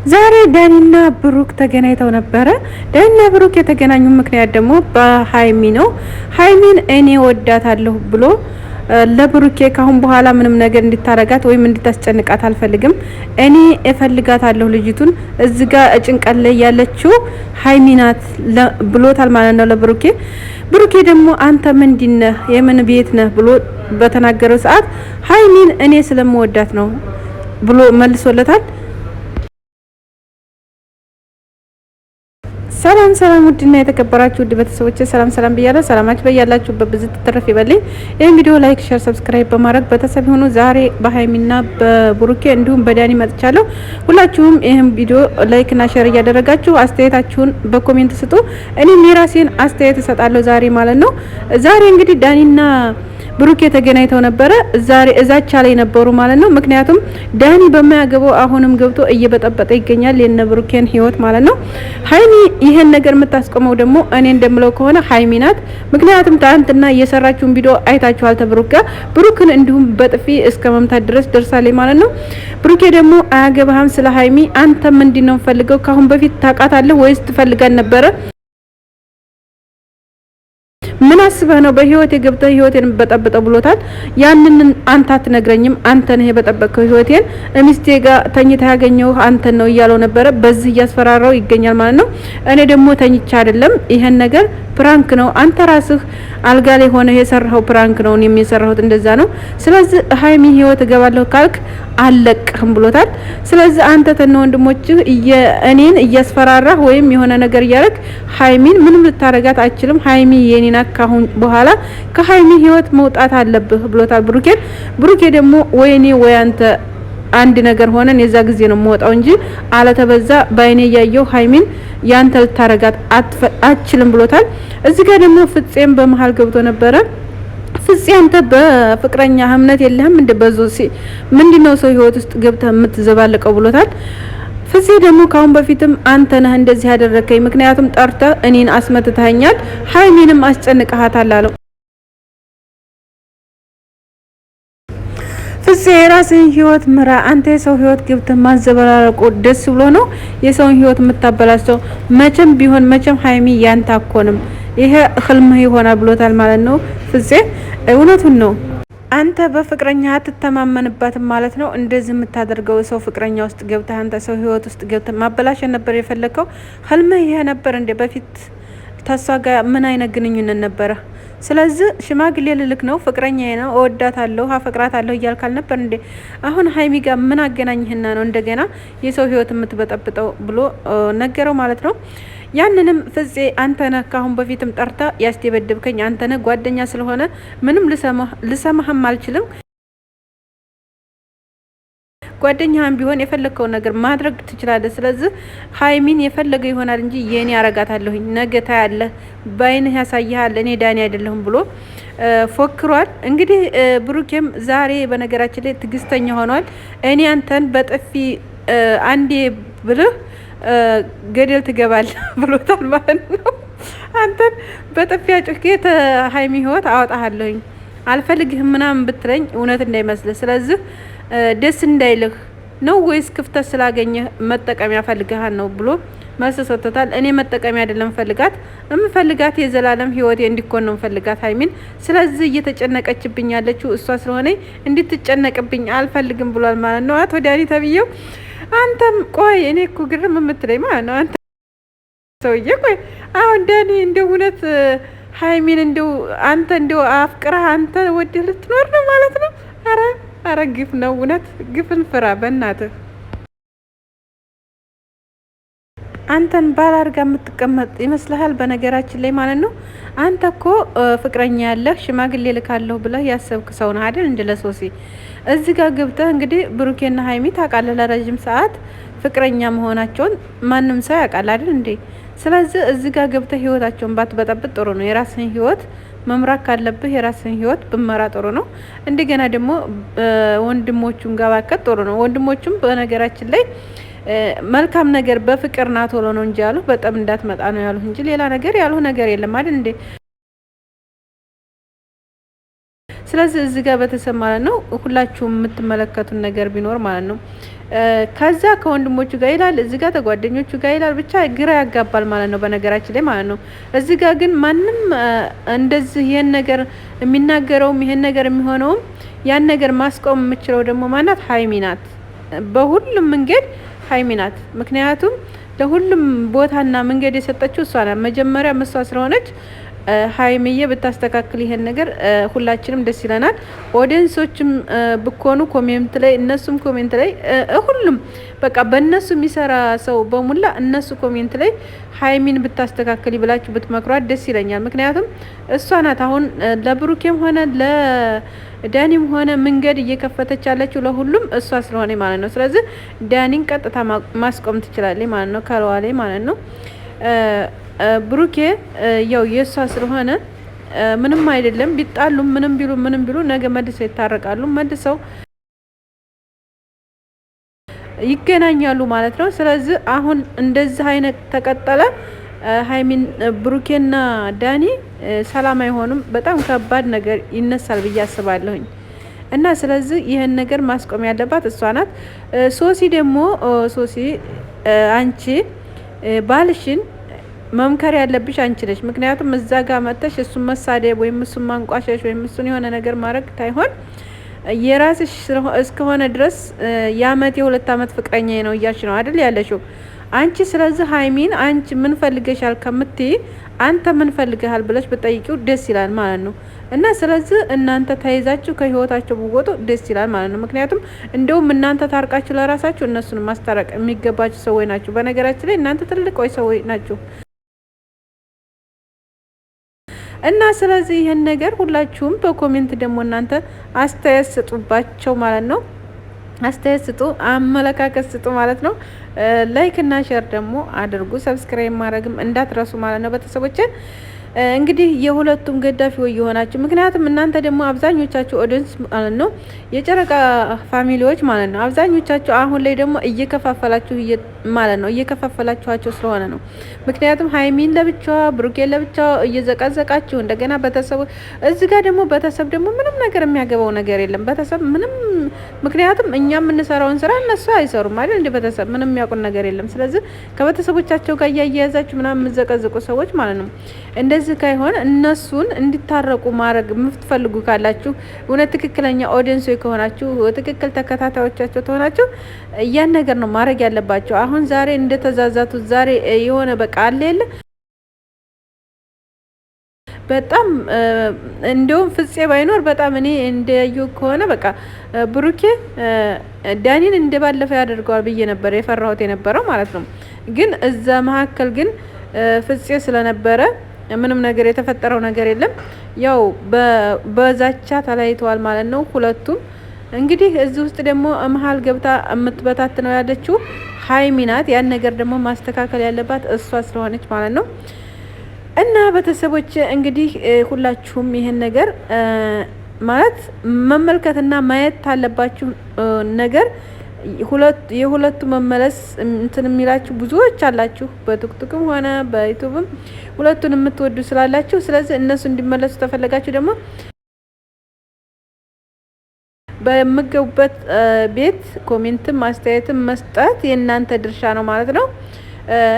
ዛሬ ዳኒና ብሩክ ተገናኝተው ነበረ። ዳኒና ብሩክ የተገናኙ ምክንያት ደግሞ በሀይሚ ነው። ሀይሚን እኔ ወዳታለሁ ብሎ ለብሩኬ ካሁን በኋላ ምንም ነገር እንድታረጋት ወይም እንድታስጨንቃት አልፈልግም። እኔ እፈልጋታለሁ ልጅቱን እዚህ ጋር ጭንቀት ላይ ያለችው ሀይሚ ናት ብሎታል ማለት ነው ለብሩኬ። ብሩኬ ደግሞ አንተ ምንድነህ የምን ቤት ነህ ብሎ በተናገረው ሰዓት ሀይሚን እኔ ስለምወዳት ነው ብሎ መልሶለታል። ሰላም ሰላም፣ ውድና የተከበራችሁ ውድ ቤተሰቦች ሰላም ብያለሁ። ሰላማችሁ በያላችሁበት ብዙ ተተረፍ ይበልኝ። ይሄን ቪዲዮ ላይክ፣ ሼር፣ ሰብስክራይብ በማድረግ ቤተሰብ ሆኑ። ዛሬ በሀይሚና በብሩኬ እንዲሁም በዳኒ መጥቻለሁ። ሁላችሁም ይሄን ቪዲዮ ላይክ እና ሼር እያደረጋችሁ አስተያየታችሁን በኮሜንት ስጡ። እኔም የራሴን አስተያየት እሰጣለሁ ዛሬ ማለት ነው። ዛሬ እንግዲህ ዳኒና ብሩኬ ተገናኝተው ነበረ። ዛሬ እዛቻ ላይ ነበሩ ማለት ነው። ምክንያቱም ዳኒ በማያገባው አሁንም ገብቶ እየበጠበጠ ይገኛል የነ ብሩኬን ህይወት ማለት ነው። ሀይሚ ይሄን ነገር የምታስቆመው ደግሞ እኔ እንደምለው ከሆነ ሀይሚ ናት። ምክንያቱም ትናንትና እየሰራችውን ቪዲዮ አይታችኋል። ተብሩክ ጋር ብሩክን እንዲሁም በጥፊ እስከ መምታት ድረስ ደርሳለች ማለት ነው። ብሩኬ ደግሞ አያገባህም ስለ ሀይሚ አንተ ምንድነው ፈልገው ካሁን በፊት ታውቃታለህ ወይስ ትፈልጋን ነበረ? ምን አስበህ ነው በህይወቴ ገብተህ ህይወቴን በጠብጠው ብሎታል። ያንን አንተ አትነግረኝም፣ አንተ ነህ የበጠበቀው ህይወቴን ሚስቴ ጋር ተኝታ ያገኘው አንተ ነው እያለው ነበረ። በዚህ እያስፈራራው ይገኛል ማለት ነው። እኔ ደግሞ ተኝቻ አይደለም፣ ይሄን ነገር ፕራንክ ነው፣ አንተ ራስህ አልጋ ላይ ሆነ የሰራው ፕራንክ ነው፣ እኔም የሰራሁት እንደዛ ነው። ስለዚህ ሀይሚ ህይወት እገባለሁ ካልክ አለቅህም ብሎታል። ስለዚህ አንተ ተነ ወንድሞችህ እኔን እያስፈራራህ ወይም የሆነ ነገር እያደረግ ሀይሚን ምንም ልታረጋት አይችልም። ሀይሚ የኔና ካሁን በኋላ ከሀይሚ ህይወት መውጣት አለብህ ብሎታል ብሩኬን። ብሩኬ ደግሞ ወይኔ ወይ አንተ አንድ ነገር ሆነን የዛ ጊዜ ነው የምወጣው እንጂ አለተበዛ ባይኔ ያየው ሀይሚን ያንተ ልታረጋት አትችልም ብሎታል። እዚህ ጋር ደግሞ ፍጼም በመሃል ገብቶ ነበረ። ፍጼ አንተ በፍቅረኛ እምነት የለህም እንደ በዞሲ ምንድነው ሰው ህይወት ውስጥ ገብተህ የምትዘባልቀው ብሎታል። ፍጼ ደግሞ ካሁን በፊትም አንተ ነህ እንደዚህ ያደረከኝ፣ ምክንያቱም ጠርተህ እኔን አስመትተኛል፣ ሀይሚንም አስጨንቀሃታል አለው። ፍጼ የራስህን ህይወት ምራ። አንተ የሰው ህይወት ገብተህ ማዘበራረቁ ደስ ብሎ ነው የሰውን ህይወት የምታበላሸው? መቼም ቢሆን መቼም ሀይሚ ያንተ አኮንም፣ ይሄ ህልምህ ይሆናል ብሎታል ማለት ነው ፍጼ። እውነቱን ነው። አንተ በፍቅረኛ አትተማመንባትም ማለት ነው እንደዚህ የምታደርገው። ሰው ፍቅረኛ ውስጥ ገብተህ አንተ ሰው ህይወት ውስጥ ገብተህ ማበላሸት ነበር የፈለከው? ህልምህ ይሄ ነበር እንዴ? በፊት ተሷ ጋር ምን አይነት ግንኙነት ነበረ? ስለዚህ ሽማግሌ ልልክ ነው ፍቅረኛዬ ነው እወዳታለሁ አፈቅራታለሁ እያልካል ነበር እንዴ? አሁን ሀይሚ ጋር ምን አገናኝህና ነው እንደገና የሰው ህይወት የምትበጠብጠው ብሎ ነገረው ማለት ነው። ያንንም ፍጼ አንተነህ ካሁን በፊትም ጠርታ ያስደበደብከኝ አንተነህ፣ ጓደኛ ስለሆነ ምንም ልሰማህም አልችልም። ጓደኛህም ቢሆን የፈለከው ነገር ማድረግ ትችላለህ። ስለዚህ ሀይሚን የፈለገ ይሆናል እንጂ የኔ አረጋታለሁኝ ነገ ታያለህ፣ ባይንህ ያሳይሃል፣ እኔ ዳኒ አይደለሁም ብሎ ፎክሯል። እንግዲህ ብሩኬም ዛሬ በነገራችን ላይ ትግስተኛ ሆኗል። እኔ አንተን በጥፊ አንዴ ብልህ ገደል ትገባለህ ብሎታል ማለት ነው። አንተን በጥፊ አጭቄ ሀይሚ ህይወት አወጣሃለሁኝ አልፈልግህም ምናምን ብትለኝ እውነት እንዳይመስልህ። ስለዚህ ደስ እንዳይልህ ነው ወይስ ክፍተት ስላገኘህ መጠቀሚያ ፈልገሃል ነው ብሎ መልስ ሰጥቶታል። እኔ መጠቀሚያ አይደለም ፈልጋት፣ የምፈልጋት የዘላለም ህይወቴ እንዲኮን ነው ፈልጋት ሀይሚን። ስለዚህ እየተጨነቀችብኝ ያለችው እሷ ስለሆነ እንድትጨነቅብኝ አልፈልግም ብሏል ማለት ነው አቶ ዳኒ ተብዬው። አንተም ቆይ እኔ እኮ ግርም የምትለኝ ማለት ነው አንተ ሰውዬ፣ ቆይ አሁን ዳኒ እንደው እውነት ሀይሚን እንደው አንተ እንደው አፍቅረህ አንተ ወደህ ልትኖር ነው ማለት ነው? አረ ግፍ ነው እውነት፣ ግፍን ፍራ በእናትህ። አንተን ባል አድርጋ የምትቀመጥ ይመስልሃል? በነገራችን ላይ ማለት ነው አንተ እኮ ፍቅረኛ ያለህ ሽማግሌ ልካለሁ ብለህ ያሰብክ ሰው ነህ አይደል? እንደ ለሶሲ እዚህ ጋር ገብተህ እንግዲህ ብሩኬና ሀይሚ ታውቃለህ ለረጅም ሰዓት ፍቅረኛ መሆናቸውን ማንም ሰው ያውቃል አይደል እንዴ? ስለዚህ እዚህ ጋር ገብተህ ህይወታቸውን ባትበጠብጥ ጥሩ ነው። የራስህን ህይወት መምራት ካለብህ የራስህን ህይወት ብመራ ጥሩ ነው። እንደገና ደግሞ ወንድሞቹን ጋር ባከት ጥሩ ነው። ወንድሞቹም በነገራችን ላይ መልካም ነገር በፍቅር ና ቶሎ ነው እንጂ ያሉ በጣም እንዳትመጣ ነው ያሉ እንጂ ሌላ ነገር ያሉ ነገር የለም አይደል እንዴ? ስለዚህ እዚህ ጋር በተሰማረ ነው ሁላችሁም የምትመለከቱን ነገር ቢኖር ማለት ነው ከዛ ከወንድሞቹ ጋር ይላል፣ እዚህ ጋር ተጓደኞቹ ጋር ይላል። ብቻ ግራ ያጋባል ማለት ነው በነገራችን ላይ ማለት ነው። እዚህ ጋር ግን ማንም እንደዚህ ይሄን ነገር የሚናገረውም ይሄን ነገር የሚሆነውም ያን ነገር ማስቆም የምችለው ደግሞ ማናት? ሀይሚ ናት። በሁሉም መንገድ ሀይሚ ናት። ምክንያቱም ለሁሉም ቦታና መንገድ የሰጠችው እሷ ናት። መጀመሪያ እሷ ስለሆነች ሀይሚዬ ብታስተካክል ይሄን ነገር ሁላችንም ደስ ይለናል። ኦዲየንሶችም ብኮኑ ኮሜንት ላይ እነሱም ኮሜንት ላይ ሁሉም በቃ በእነሱ የሚሰራ ሰው በሙላ እነሱ ኮሜንት ላይ ሀይሚን ብታስተካክል ይብላችሁ ብትመክሯት ደስ ይለኛል። ምክንያቱም እሷ ናት አሁን ለብሩኬም ሆነ ለዳኒም ሆነ መንገድ እየከፈተች ያለችው ለሁሉም እሷ ስለሆነ ማለት ነው። ስለዚህ ዳኒን ቀጥታ ማስቆም ትችላለች ማለት ነው፣ ከለዋላይ ማለት ነው። ብሩኬ ያው የሷ ስለሆነ ምንም አይደለም። ቢጣሉ ምንም ቢሉ ነገ መልሰው ይታረቃሉ፣ መልሰው ይገናኛሉ ማለት ነው። ስለዚህ አሁን እንደዚህ አይነት ተቀጠለ ሀይሚን ብሩኬና ዳኒ ሰላም አይሆኑም። በጣም ከባድ ነገር ይነሳል ብዬ አስባለሁኝ። እና ስለዚህ ይህን ነገር ማስቆም ያለባት እሷ ናት። ሶሲ ደግሞ አንቺ ባልሽን መምከር ያለብሽ አንቺ ነሽ። ምክንያቱም እዛ ጋር መጥተሽ እሱን መሳደብ ወይም እሱን ማንቋሸሽ ወይም እሱን የሆነ ነገር ማድረግ ታይሆን የራስሽ እስከሆነ ድረስ የአመት የ2 አመት ፍቅረኛ ነው እያልሽ ነው አይደል ያለሽው አንቺ። ስለዚህ ሀይሚን አንቺ ምን ፈልገሻል ከምትይ አንተ ምን ፈልገሃል ብለሽ ብጠይቂው ደስ ይላል ማለት ነው። እና ስለዚህ እናንተ ተይዛችሁ ከህይወታቸው ብወጡ ደስ ይላል ማለት ነው። ምክንያቱም እንደውም እናንተ ታርቃችሁ ለራሳችሁ እነሱን ማስታረቅ የሚገባችሁ ሰዎች ናችሁ። በነገራችን ላይ እናንተ ትልቅ ሰዎች ናችሁ። እና ስለዚህ ይሄን ነገር ሁላችሁም በኮሜንት ደግሞ እናንተ አስተያየት ስጡባቸው ማለት ነው። አስተያየት ስጡ፣ አመለካከት ስጡ ማለት ነው። ላይክ እና ሼር ደግሞ አድርጉ። ሰብስክራይብ ማድረግም እንዳትረሱ ማለት ነው ቤተሰቦቼ። እንግዲህ የሁለቱም ገዳፊ ወይ የሆናችሁ ምክንያቱም እናንተ ደግሞ አብዛኞቻችሁ ኦዲየንስ ማለት ነው የጨረቃ ፋሚሊዎች ማለት ነው አብዛኞቻችሁ አሁን ላይ ደግሞ እየከፋፈላችሁ ማለት ነው እየከፋፈላችኋቸው ስለሆነ ነው። ምክንያቱም ሀይሚን ለብቻዋ ብሩኬን ለብቻዋ እየዘቀዘቃችሁ እንደገና ቤተሰብ እዚህ ጋር ደግሞ ቤተሰብ ደግሞ ምንም ነገር የሚያገባው ነገር የለም ቤተሰብ ምንም። ምክንያቱም እኛ የምንሰራውን ስራ እነሱ አይሰሩም አይደል እንደ ቤተሰብ ምንም የሚያውቁን ነገር የለም። ስለዚህ ከቤተሰቦቻቸው ጋር እያያያዛችሁ ምናምን የምትዘቀዝቁ ሰዎች ማለት ነው እንደዚህ ካይሆን እነሱን እንዲታረቁ ማድረግ የምትፈልጉ ካላችሁ እውነት ትክክለኛ ኦዲየንስ ከሆናችሁ ትክክል ተከታታዮቻቸው ተሆናችሁ ያን ነገር ነው ማድረግ ያለባቸው። አሁን ዛሬ እንደተዛዛቱት ዛሬ የሆነ በቃ አለ የለ በጣም እንደውም ፍፄ ባይኖር በጣም እኔ እንደያዩ ከሆነ በቃ ብሩኬ ዳኒን እንደባለፈው ያደርገዋል ብዬ ነበር የፈራሁት የነበረው ማለት ነው። ግን እዛ መካከል ግን ፍፄ ስለነበረ ምንም ነገር የተፈጠረው ነገር የለም። ያው በዛቻ ተለያይተዋል ማለት ነው ሁለቱም። እንግዲህ እዚህ ውስጥ ደግሞ መሀል ገብታ የምትበታት ነው ያለችው ሀይሚ ናት። ያን ነገር ደግሞ ማስተካከል ያለባት እሷ ስለሆነች ማለት ነው። እና ቤተሰቦች እንግዲህ ሁላችሁም ይሄን ነገር ማለት መመልከትና ማየት ታለባችሁ ነገር የሁለቱ መመለስ እንትን የሚላችሁ ብዙዎች አላችሁ። በቲክቶክም ሆነ በዩቲዩብም ሁለቱን የምትወዱ ስላላችሁ ስለዚህ እነሱ እንዲመለሱ ተፈለጋችሁ ደግሞ በምገቡበት ቤት ኮሜንትም አስተያየትም መስጠት የእናንተ ድርሻ ነው ማለት ነው።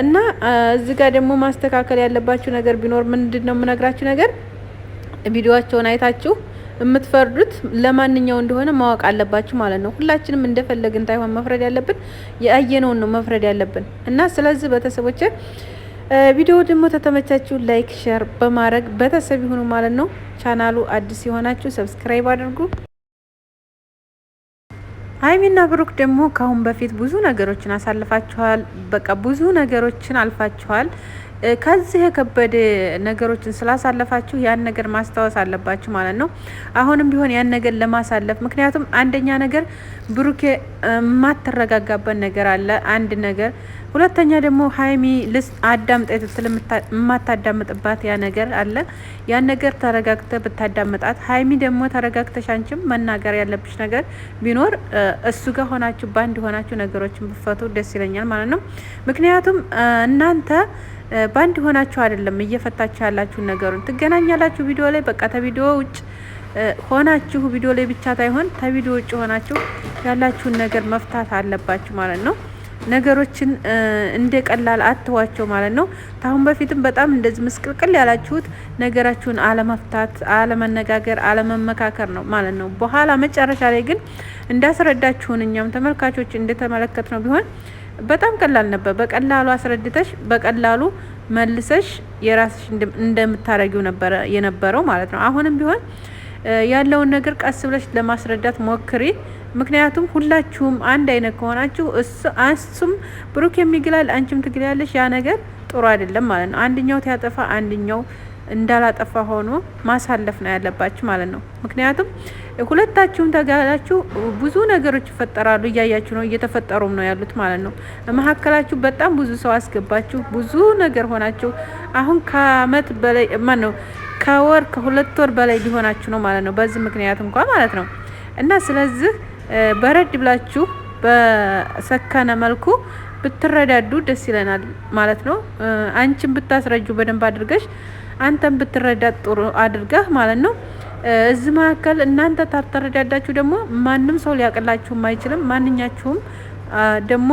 እና እዚህ ጋር ደግሞ ማስተካከል ያለባችሁ ነገር ቢኖር ምንድነው የምነግራችሁ ነገር ቪዲዮአቸውን አይታችሁ የምትፈርዱት ለማንኛው እንደሆነ ማወቅ አለባችሁ ማለት ነው። ሁላችንም እንደፈለግን ታይሆን መፍረድ ያለብን ያየነውን ነው መፍረድ ያለብን። እና ስለዚህ ቤተሰቦቼ ቪዲዮ ደግሞ ተተመቻችሁ ላይክ ሼር በማድረግ ቤተሰብ ይሁኑ ማለት ነው። ቻናሉ አዲስ የሆናችሁ ሰብስክራይብ አድርጉ። ሀይሚና ብሩክ ደግሞ ካሁን በፊት ብዙ ነገሮችን አሳልፋችኋል። በቃ ብዙ ነገሮችን አልፋችኋል። ከዚህ የከበደ ነገሮችን ስላሳለፋችሁ ያን ነገር ማስታወስ አለባችሁ ማለት ነው። አሁንም ቢሆን ያን ነገር ለማሳለፍ ምክንያቱም አንደኛ ነገር ብሩኬ የማትረጋጋበት ነገር አለ አንድ ነገር፣ ሁለተኛ ደግሞ ሀይሚ አዳምጣ ትል የማታዳምጥባት ያ ነገር አለ። ያን ነገር ተረጋግተ ብታዳምጣት፣ ሀይሚ ደግሞ ተረጋግተሽ አንቺም መናገር ያለብሽ ነገር ቢኖር እሱ ጋር ሆናችሁ ባንድ ሆናችሁ ነገሮችን ብፈቱ ደስ ይለኛል ማለት ነው። ምክንያቱም እናንተ ባንድ ሆናችሁ አይደለም እየፈታችሁ ያላችሁ ነገሩን ትገናኛላችሁ ቪዲዮ ላይ በቃ ተቪዲዮ ውጭ ሆናችሁ ቪዲዮ ላይ ብቻ ሳይሆን ከቪዲዮ ውጭ ሆናችሁ ያላችሁን ነገር መፍታት አለባችሁ ማለት ነው። ነገሮችን እንደ ቀላል አትዋቸው ማለት ነው። ታሁን በፊትም በጣም እንደዚህ ምስቅልቅል ያላችሁት ነገራችሁን አለመፍታት፣ አለመነጋገር፣ አለመመካከር ነው ማለት ነው። በኋላ መጨረሻ ላይ ግን እንዳስረዳችሁን እኛም ተመልካቾች እንደተመለከት ነው ቢሆን በጣም ቀላል ነበር። በቀላሉ አስረድተሽ በቀላሉ መልሰሽ የራስሽ እንደምታረጊው ነበር የነበረው ማለት ነው። አሁንም ቢሆን ያለውን ነገር ቀስ ብለሽ ለማስረዳት ሞክሪ። ምክንያቱም ሁላችሁም አንድ አይነት ከሆናችሁ እሱም ብሩክ የሚግላል አንቺም ትግላለሽ። ያ ነገር ጥሩ አይደለም ማለት ነው። አንደኛው ያጠፋ አንደኛው እንዳላጠፋ ሆኖ ማሳለፍ ነው ያለባችሁ ማለት ነው። ምክንያቱም ሁለታችሁም ተጋላችሁ ብዙ ነገሮች ይፈጠራሉ። እያያችሁ ነው፣ እየተፈጠሩም ነው ያሉት ማለት ነው። መሀከላችሁ በጣም ብዙ ሰው አስገባችሁ፣ ብዙ ነገር ሆናችሁ አሁን ከአመት በላይ ማን ነው ከወር ከ2 ወር በላይ ሊሆናችሁ ነው ማለት ነው። በዚህ ምክንያት እንኳን ማለት ነው እና ስለዚህ በረድ ብላችሁ በሰከነ መልኩ ብትረዳዱ ደስ ይለናል ማለት ነው። አንቺን ብታስረጁ በደንብ አድርገሽ አንተን ብትረዳ ጥሩ አድርገህ ማለት ነው። እዚህ መካከል እናንተ ታተረዳዳችሁ ደግሞ ማንም ሰው ሊያቀላችሁም አይችልም። ማንኛችሁም ደግሞ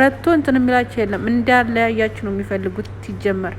ረቶ እንትን የሚላችሁ የለም። እንዳለያያችሁ ነው የሚፈልጉት ይጀመር